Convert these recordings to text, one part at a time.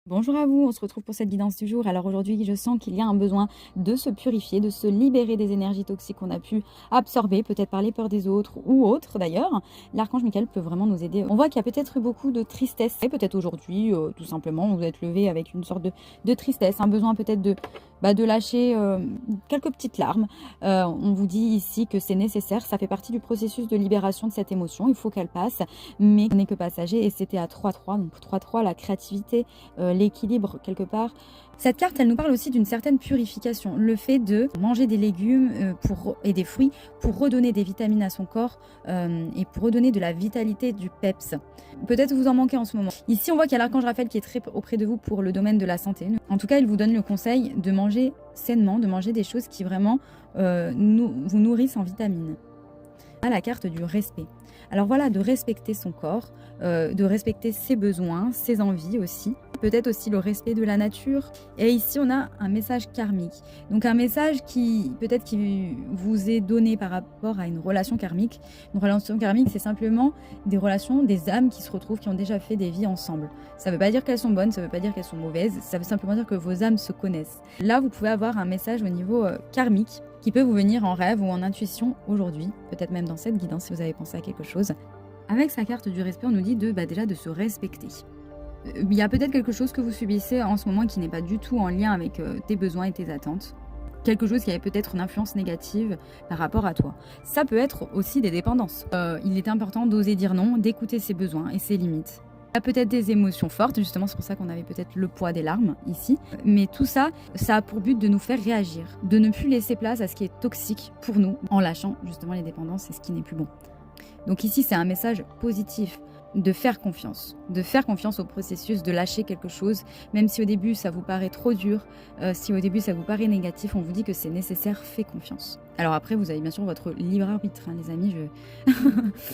Bonjour à vous, on se retrouve pour cette guidance du jour. Alors aujourd'hui, je sens qu'il y a un besoin de se purifier, de se libérer des énergies toxiques qu'on a pu absorber, peut-être par les peurs des autres ou autres d'ailleurs. L'archange Michael peut vraiment nous aider. On voit qu'il y a peut-être eu beaucoup de tristesse. Et peut-être aujourd'hui, tout simplement, vous êtes levé avec une sorte de tristesse, un besoin peut-être de lâcher quelques petites larmes. On vous dit ici que c'est nécessaire, ça fait partie du processus de libération de cette émotion. Il faut qu'elle passe, mais on n'est que passager et c'était à 3-3. Donc 3-3, la créativité, l'équilibre quelque part. Cette carte, elle nous parle aussi d'une certaine purification. Le fait de manger des légumes et des fruits pour redonner des vitamines à son corps et pour redonner de la vitalité, du peps. Peut-être vous en manquez en ce moment. Ici, on voit qu'il y a l'archange Raphaël qui est très auprès de vous pour le domaine de la santé. En tout cas, il vous donne le conseil de manger sainement, de manger des choses qui vraiment vous nourrissent en vitamines. La carte du respect. Alors voilà, de respecter son corps, de respecter ses besoins, ses envies aussi. Peut-être aussi le respect de la nature. Et ici, on a un message karmique. Donc un message qui peut-être qui vous est donné par rapport à une relation karmique. Une relation karmique, c'est simplement des relations, des âmes qui se retrouvent, qui ont déjà fait des vies ensemble. Ça ne veut pas dire qu'elles sont bonnes, ça ne veut pas dire qu'elles sont mauvaises. Ça veut simplement dire que vos âmes se connaissent. Là, vous pouvez avoir un message au niveau karmique qui peut vous venir en rêve ou en intuition aujourd'hui. Peut-être même dans cette guidance si vous avez pensé à quelque chose. Avec sa carte du respect, on nous dit déjà de se respecter. Il y a peut-être quelque chose que vous subissez en ce moment qui n'est pas du tout en lien avec tes besoins et tes attentes. Quelque chose qui a peut-être une influence négative par rapport à toi. Ça peut être aussi des dépendances. Il est important d'oser dire non, d'écouter ses besoins et ses limites. Il y a peut-être des émotions fortes, justement c'est pour ça qu'on avait peut-être le poids des larmes ici. Mais tout ça, ça a pour but de nous faire réagir, de ne plus laisser place à ce qui est toxique pour nous, en lâchant justement les dépendances et ce qui n'est plus bon. Donc ici c'est un message positif. De faire confiance au processus, de lâcher quelque chose, même si au début ça vous paraît trop dur, si au début ça vous paraît négatif, on vous dit que c'est nécessaire, faites confiance. Alors après, vous avez bien sûr votre libre arbitre, hein, les amis,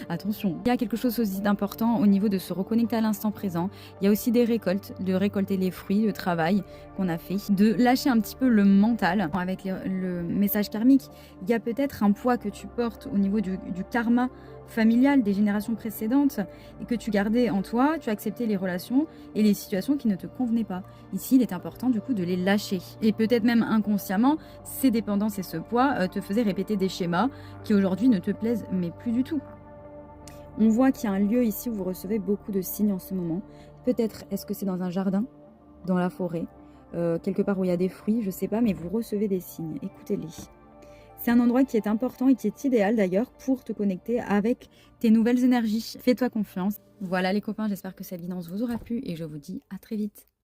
attention. Il y a quelque chose aussi d'important au niveau de se reconnecter à l'instant présent. Il y a aussi des récoltes, de récolter les fruits, le travail qu'on a fait, de lâcher un petit peu le mental. Avec le message karmique, il y a peut-être un poids que tu portes au niveau du karma familial des générations précédentes et que tu gardais en toi, tu acceptais les relations et les situations qui ne te convenaient pas. Ici, il est important du coup de les lâcher. Et peut-être même inconsciemment, ces dépendances et ce poids te faisaient répéter des schémas qui aujourd'hui ne te plaisent mais plus du tout. On voit qu'il y a un lieu ici où vous recevez beaucoup de signes en ce moment. Peut-être est-ce que c'est dans un jardin, dans la forêt, quelque part où il y a des fruits, je ne sais pas, mais vous recevez des signes. Écoutez-les. C'est un endroit qui est important et qui est idéal d'ailleurs pour te connecter avec tes nouvelles énergies. Fais-toi confiance. Voilà les copains, j'espère que cette guidance vous aura plu et je vous dis à très vite.